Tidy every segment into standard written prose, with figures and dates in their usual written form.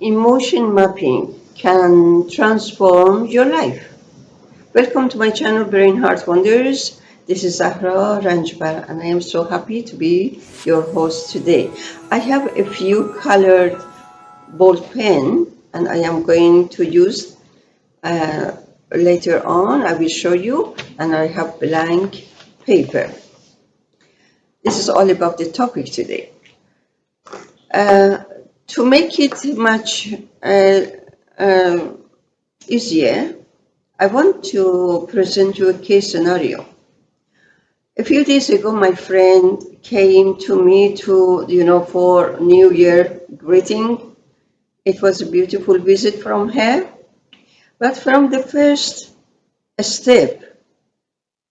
emotion mapping can transform your life. Welcome to my channel, Brain Heart Wonders. This is Zahra Ranjbar, and I am so happy to be your host today. I have a few colored ball pen, and I am going to use later on. I will show you, and I have blank paper. This is all about the topic today. To make it much easier, I want to present you a case scenario. A few days ago, my friend came to me for New Year greeting. It was a beautiful visit from her, but from the first step,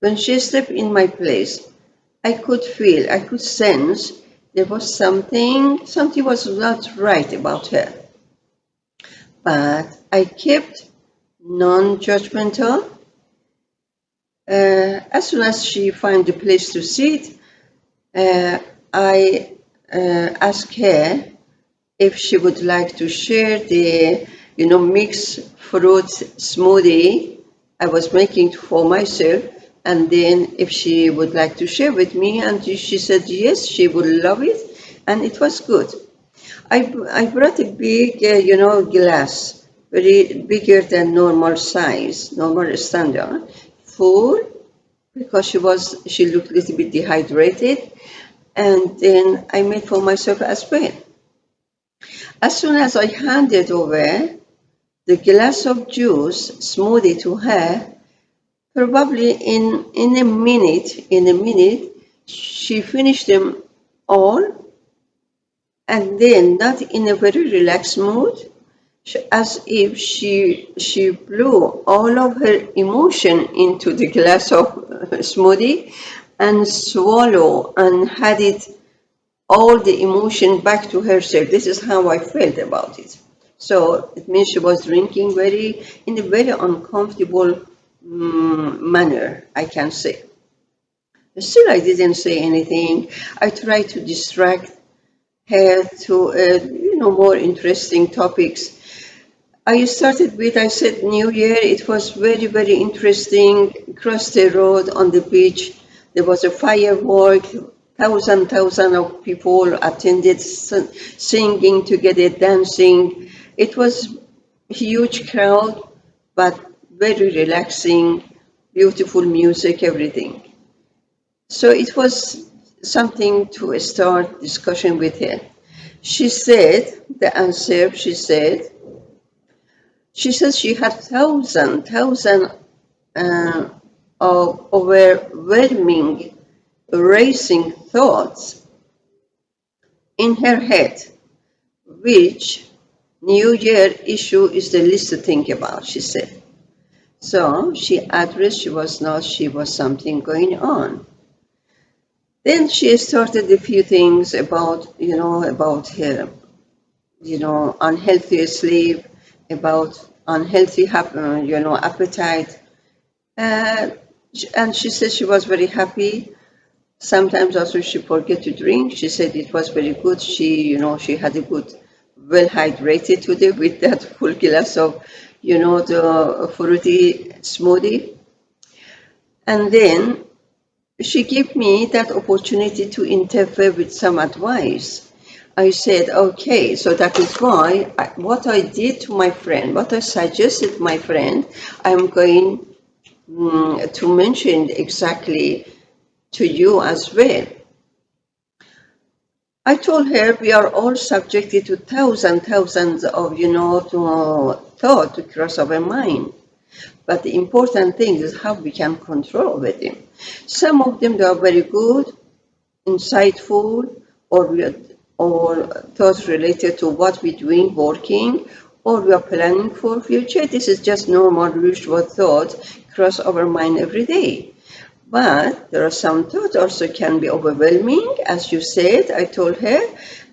when she stepped in my place, I could sense there was something was not right about her. But I kept non-judgmental. As soon as she found a place to sit, I asked her if she would like to share the, mixed fruit smoothie I was making for myself, and then if she would like to share with me, and she said yes, she would love it, and it was good. I brought a big, glass, very bigger than normal size, normal standard, full, because she looked a little bit dehydrated, and then I made for myself as well. As soon as I handed over the glass of juice smoothie to her, probably in a minute, she finished them all, and then not in a very relaxed mood, as if she blew all of her emotion into the glass of smoothie and swallow and had it all the emotion back to herself. This is how I felt about it. So it means she was drinking in a very uncomfortable manner, I can say. Still, I didn't say anything. I tried to distract her to more interesting topics. I said New Year. It was very, very interesting. Across the road on the beach, there was a firework. Thousand of people attended, singing together, dancing. It was a huge crowd, but very relaxing, beautiful music, everything. So it was something to start discussion with her. She said, the answer, she says she had thousand of overwhelming, racing thoughts in her head, which New Year issue is the least to think about, she said. So she addressed she was something going on. Then she started a few things about her, unhealthy sleep, about unhealthy, appetite. And she said she was very happy. Sometimes also she forget to drink. She said it was very good. She had a good, well hydrated today with that full glass of, the fruity smoothie. And then she gave me that opportunity to interfere with some advice. I said, okay, so that is why what I did to my friend, what I suggested my friend, I'm going to mention exactly to you as well. I told her we are all subjected to thousands of, thought to cross our mind. But the important thing is how we can control over them. Some of them, they are very good, insightful, or thoughts related to what we're doing, working, or we are planning for future. This is just normal, usual thoughts cross our mind every day. But there are some thoughts also can be overwhelming, as you said, I told her,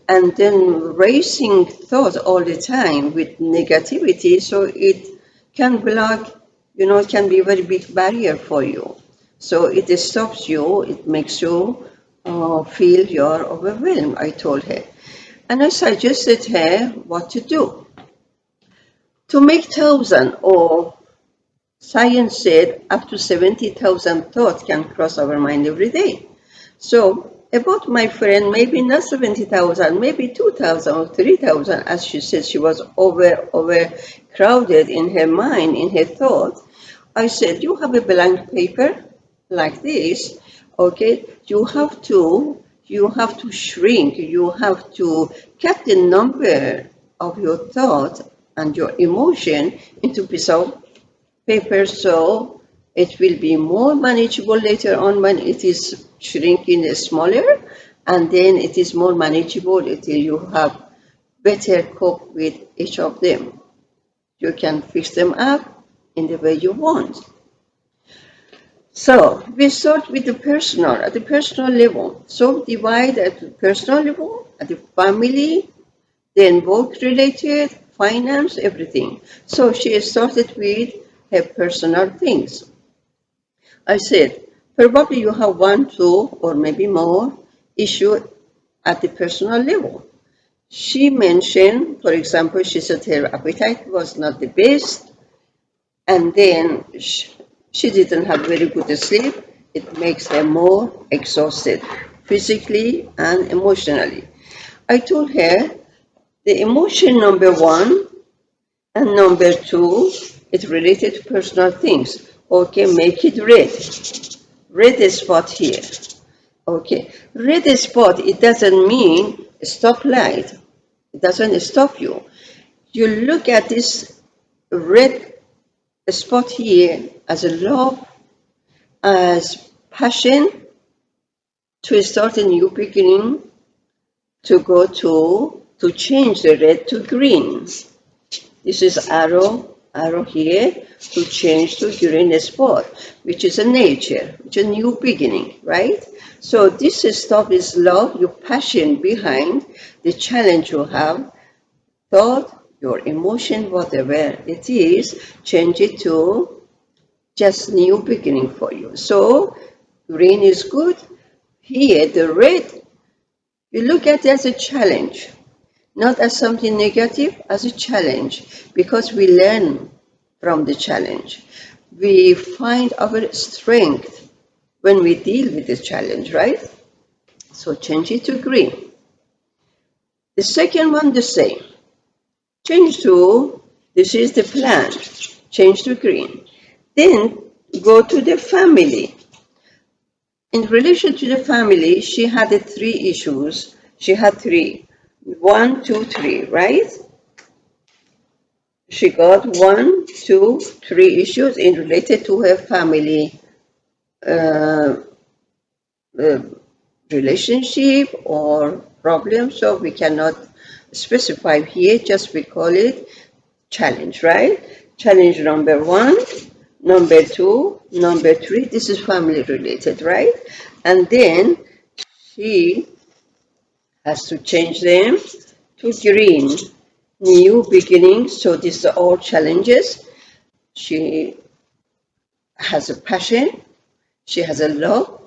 and then racing thoughts all the time with negativity, so it can block, it can be a very big barrier for you. So it stops you, it makes you feel you're overwhelmed, I told her. And I suggested her what to do. to make 1,000, or science said up to 70,000 thoughts can cross our mind every day. So about my friend, maybe not 70,000, maybe 2,000 or 3,000, as she said, she was overcrowded in her mind, in her thought. I said, you have a blank paper like this, okay? You have to shrink, you have to cut the number of your thought and your emotion into piece of paper, so it will be more manageable later on when it is shrinking smaller, and then it is more manageable until you have better cope with each of them. You can fix them up in the way you want. So we start with the personal, at the personal level. So divide at the personal level, at the family, then work related, finance, everything. So she started with her personal things. I said, probably you have one, two, or maybe more issue at the personal level. She mentioned, for example, she said her appetite was not the best, and then she didn't have very good sleep. It makes her more exhausted, physically and emotionally. I told her the emotion number one and number two is related to personal things. Okay, make it red. Red spot here. Okay, red spot, it doesn't mean stoplight. It doesn't stop you. You look at this red spot here as a love, as passion to start a new beginning, to go to change the red to green. This is arrow here to change to green spot, which is a nature, which is a new beginning, right? So this stuff is love, your passion behind the challenge you have, thought, your emotion, whatever it is, change it to just new beginning for you. So green is good. Here, the red, you look at it as a challenge, not as something negative, as a challenge, because we learn from the challenge. We find our strength when we deal with the challenge, right? So change it to green. The second one, the same. Change to, this is the plant, change to green. Then go to the family. In relation to the family, she had the three issues. She had three. One, two, three, right? She got one, two, three issues in related to her family uh, uh, relationship or problem. So we cannot specify here, just we call it challenge, right? Challenge number one, number two, number three. This is family related, right? And then she has to change them to green, new beginnings. So these are all challenges. She has a passion, she has a love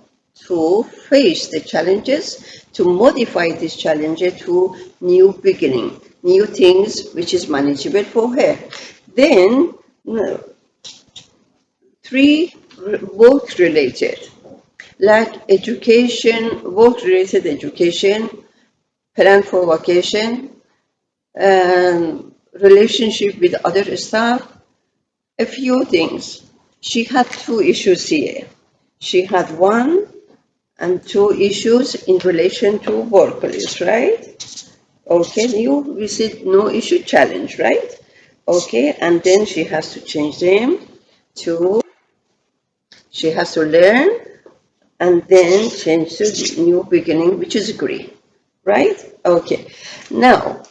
to face the challenges, to modify these challenges to new beginning, new things which is manageable for her. Then three, work related, like education, work related education, plan for vacation, relationship with other staff, a few things. She had two issues here. She had one and two issues in relation to workplace, right? Okay, new visit, no issue challenge, right? Okay, and then she has to change them to, she has to learn and then change to the new beginning, which is green, right? Okay, now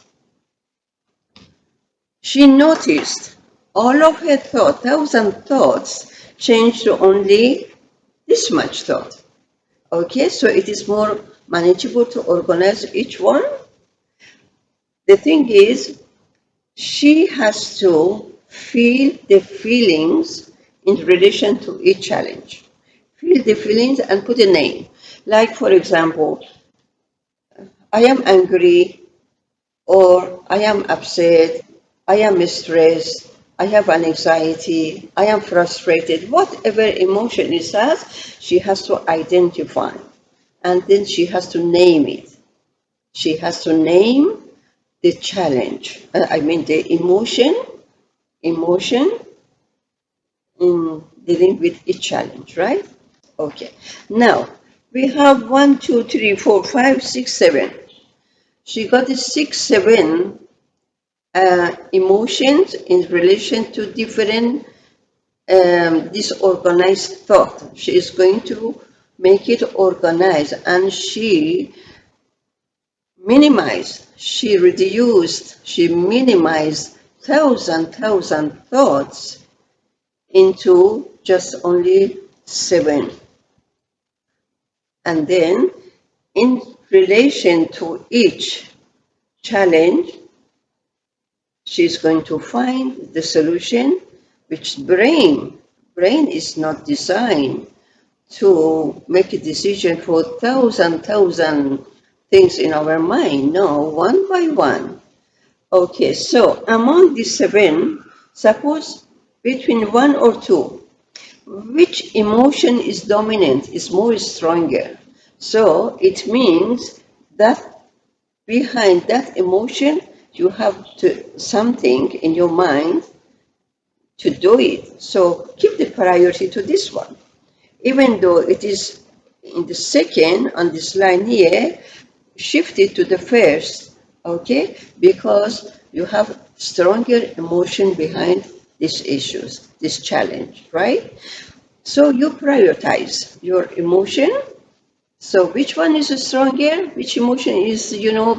she noticed all of her thoughts, 1,000 thoughts, changed to only this much thought. Okay, so it is more manageable to organize each one. The thing is, she has to feel the feelings in relation to each challenge. Feel the feelings and put a name. Like, for example, I am angry or I am upset I am stressed, I have an anxiety, I am frustrated, whatever emotion it has, she has to identify and then she has to name it. She has to name the challenge. I mean the emotion in dealing with each challenge, right? Okay. Now we have 1, 2, 3, 4, 5, 6, 7. She got the 6, 7 emotions in relation to different disorganized thought. She is going to make it organized, and she minimized, she reduced, she minimized thousand thoughts into just only 7. And then in relation to each challenge, she's going to find the solution, which brain is not designed to make a decision for thousand things in our mind. No, one by one. Okay, so among the 7, suppose between 1 or 2, which emotion is dominant, is more stronger. So it means that behind that emotion, you have to something in your mind to do it. So give the priority to this one. Even though it is in the second on this line here, shift it to the first, okay? Because you have stronger emotion behind these issues, this challenge, right? So you prioritize your emotion. So which one is stronger? Which emotion is,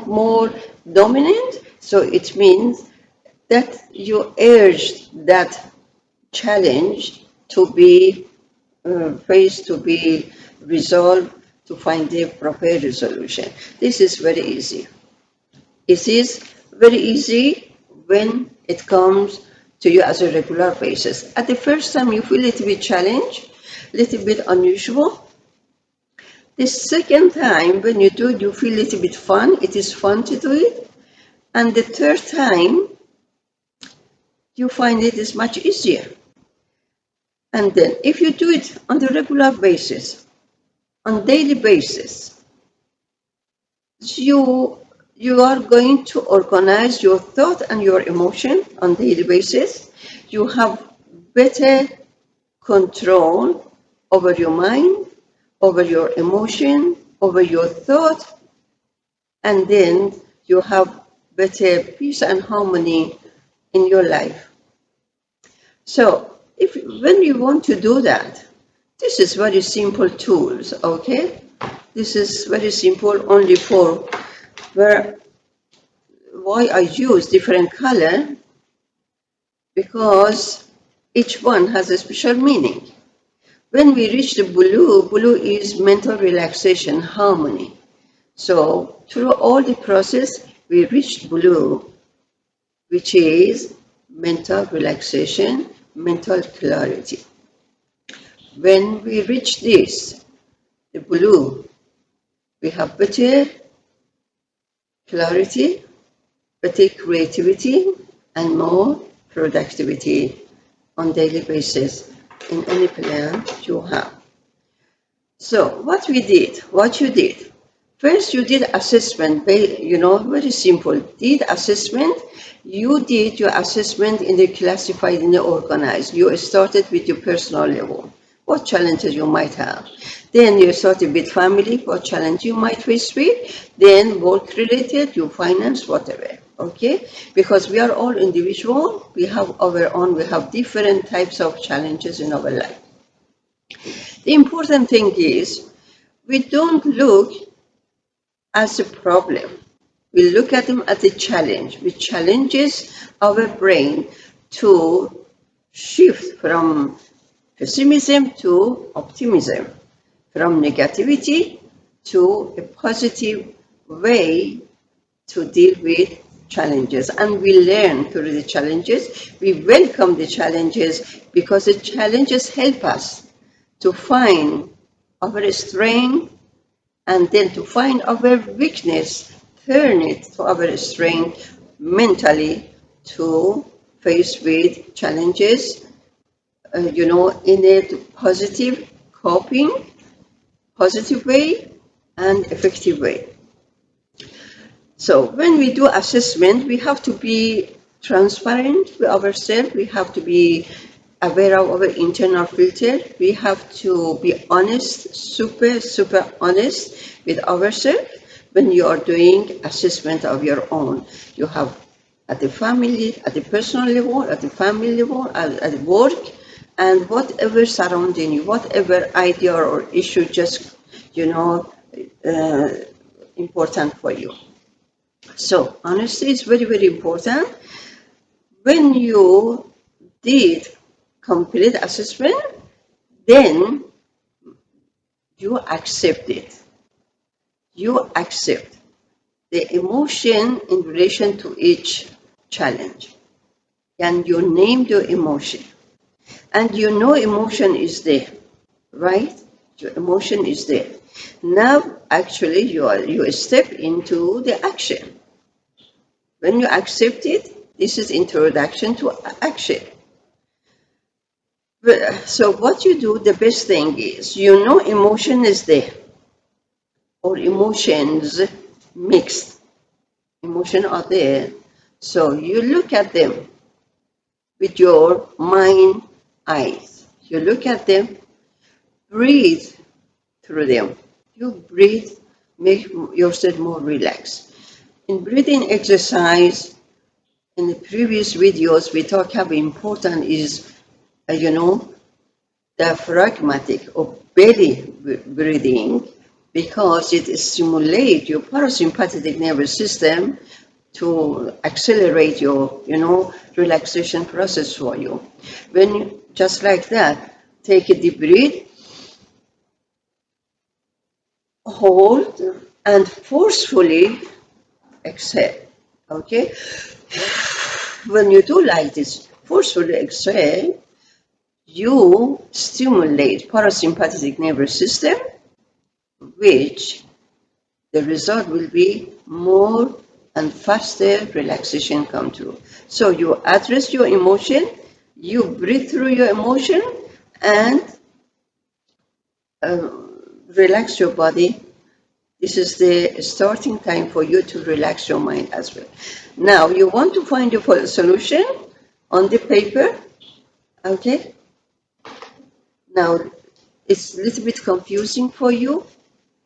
more dominant? So it means that you urged that challenge to be faced, to be resolved, to find a proper resolution. This is very easy. It is very easy when it comes to you as a regular basis. At the first time, you feel a little bit challenged, a little bit unusual. The second time, when you do it, you feel a little bit fun. It is fun to do it. And the third time, you find it is much easier. And then, if you do it on the regular basis, on daily basis, you are going to organize your thought and your emotion on daily basis. You have better control over your mind, over your emotion, over your thought, and then you have better peace and harmony in your life. So if when you want to do that, this is very simple tools, okay? This is very simple only for where why I use different color, because each one has a special meaning. When we reach the blue is mental relaxation, harmony. So through all the process, we reached blue, which is mental relaxation, mental clarity. When we reach this, the blue, we have better clarity, better creativity, and more productivity on daily basis in any plan you have. So what you did, first you did assessment, very simple, did assessment, you did your assessment in the classified, in the organized, you started with your personal level, what challenges you might have. Then you started with family, what challenge you might face with, then work related, your finance, whatever, okay? Because we are all individual, we have our own, we have different types of challenges in our life. The important thing is, we don't look as a problem. We look at them as a challenge, which challenges our brain to shift from pessimism to optimism, from negativity to a positive way to deal with challenges. And we learn through the challenges, we welcome the challenges, because the challenges help us to find our strength, and then to find our weakness, turn it to our strength mentally to face with challenges, in a positive coping, positive way and effective way. So when we do assessment, we have to be transparent with ourselves. We have to be aware of our internal filter. We have to be honest, super honest with ourselves when you are doing assessment of your own. You have at the family, at the personal level, at the family level, at work, and whatever surrounding you, whatever idea or issue just, uh, important for you. So honesty is very important. When you did complete assessment, then you accept it. You accept the emotion in relation to each challenge. And you name the emotion. And you know emotion is there, right? Your emotion is there. Now actually you step into the action. When you accept it, this is introduction to action. So what you do, the best thing is, emotion is there, or emotions mixed. Emotion are there. So you look at them with your mind eyes. You look at them, breathe through them. You breathe, make yourself more relaxed. In breathing exercise, in the previous videos, we talk how important is, diaphragmatic or belly breathing, because it stimulates your parasympathetic nervous system to accelerate your, relaxation process for you. When you, just like that, take a deep breath, hold, and forcefully exhale. Okay? When you do like this, forcefully exhale, you stimulate parasympathetic nervous system, which the result will be more and faster relaxation come through. So you address your emotion, you breathe through your emotion, and relax your body. This is the starting time for you to relax your mind as well. Now you want to find a solution on the paper, okay? Now it's a little bit confusing for you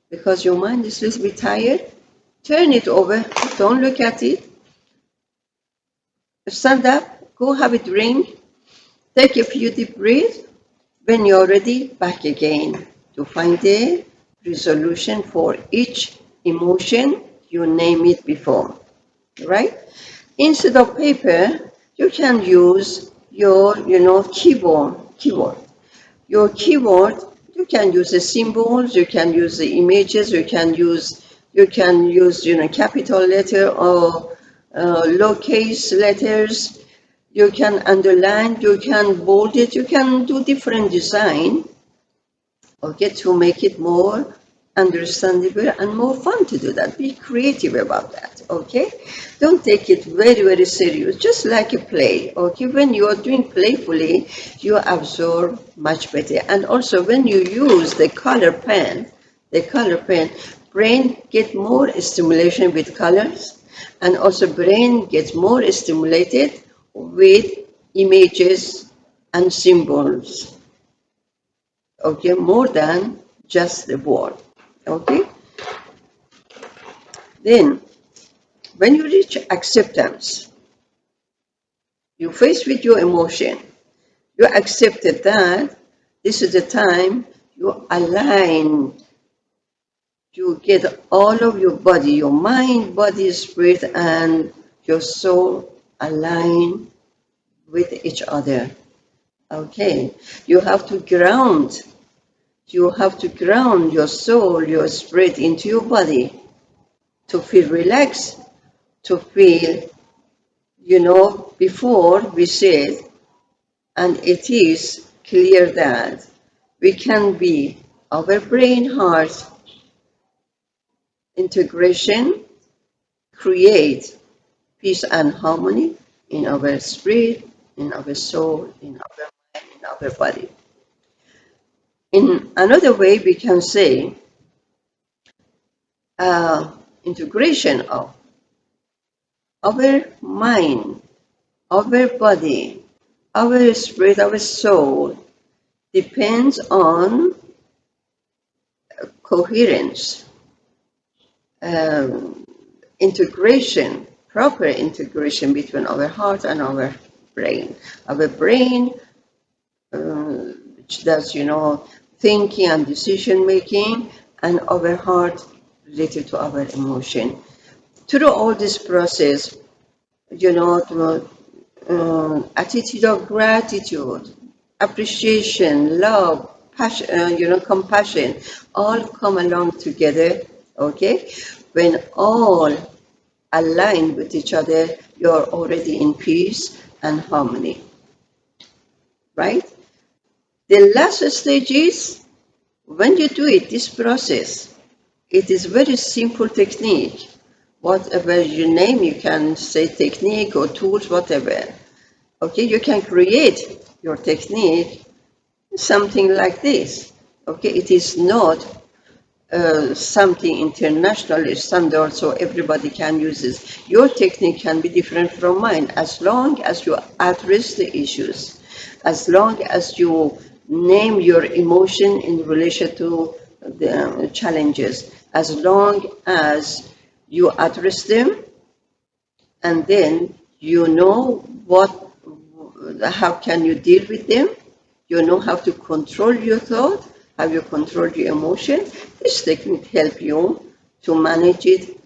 because your mind is a little bit tired. Turn it over, don't look at it. Stand up, go have a drink, take a few deep breaths. When you're ready, back again to find a resolution for each emotion you name it before, right? Instead of paper, you can use your, keyboard. Your keyboard, you can use the symbols, you can use the images, you can use capital letter or lowercase letters. You can underline, you can bold it, you can do different design, okay, to make it more understandable and more fun to do that. Be creative about that, okay? Don't take it very serious, just like a play, okay? When you are doing playfully, you absorb much better. And also when you use the color pen, brain get more stimulation with colors, and also brain gets more stimulated with images and symbols, okay, more than just the word, okay? Then, when you reach acceptance, you face with your emotion, you accepted that this is the time you align, you get all of your body, your mind, body, spirit, and your soul align with each other, okay? You have to ground your soul, your spirit into your body to feel relaxed, to feel, before we said, and it is clear that we can be our brain heart integration, create peace and harmony in our spirit, in our soul, in our mind, in our body. In another way, we can say integration of our mind, our body, our spirit, our soul depends on coherence, um, integration, proper integration between our heart and our brain. Our brain, which does, thinking and decision making, and our heart related to our emotion. Through all this process, the attitude of gratitude, appreciation, love, passion, compassion, all come along together. Okay, when all align with each other, you're already in peace and harmony, right? The last stage is when you do it, this process, it is very simple technique. Whatever you name, you can say technique or tools, whatever. Okay, you can create your technique something like this. Okay, it is not something internationally standard, so everybody can use this. Your technique can be different from mine as long as you address the issues, as long as you name your emotion in relation to the challenges, as long as you address them, and then you know how can you deal with them. You know how to control your thought, how you control your emotion. This technique help you to manage it,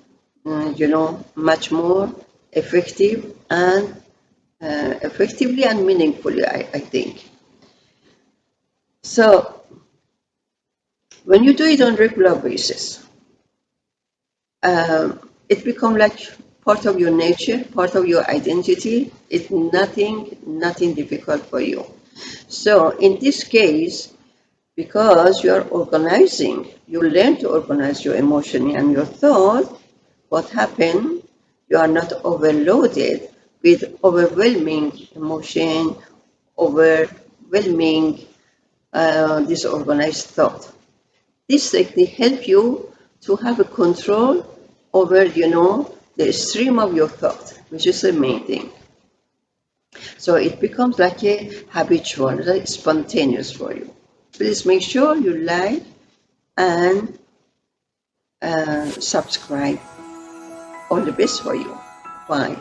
much more effective and effectively and meaningfully, I think. So when you do it on regular basis, it becomes like part of your nature, part of your identity. It's nothing difficult for you. So in this case, because you are organizing, you learn to organize your emotion and your thought, what happened? You are not overloaded with overwhelming emotion, overwhelming disorganized thought. This technique helps you to have a control over, the stream of your thought, which is the main thing. So it becomes like a habitual, like spontaneous for you. Please make sure you like and subscribe. All the best for you. Bye.